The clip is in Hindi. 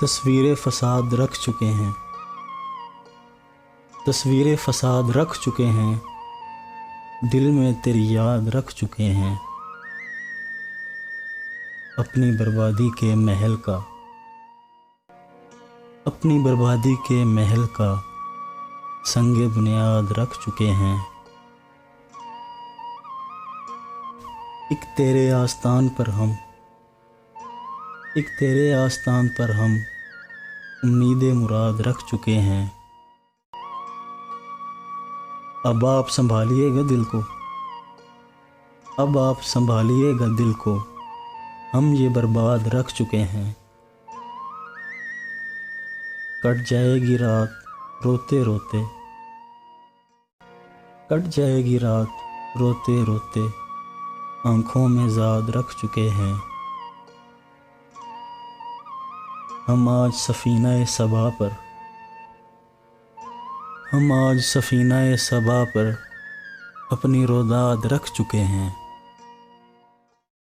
तस्वीरें फसाद रख चुके हैं, तस्वीरें फसाद रख चुके हैं, दिल में तेरी याद रख चुके हैं। अपनी बर्बादी के महल का, अपनी बर्बादी के महल का संगे बुनियाद रख चुके हैं। एक तेरे आस्तान पर हम, एक तेरे आस्तान पर हम उम्मीदें मुराद रख चुके हैं। अब आप संभालिएगा दिल को, अब आप संभालिएगा दिल को, हम ये बर्बाद रख चुके हैं। कट जाएगी रात रोते रोते, कट जाएगी रात रोते रोते, आँखों में ज़ाद रख चुके हैं। हम आज सफ़ीना-ए सबा पर, हम आज सफ़ीना-ए सबा पर अपनी रोदाद रख चुके हैं।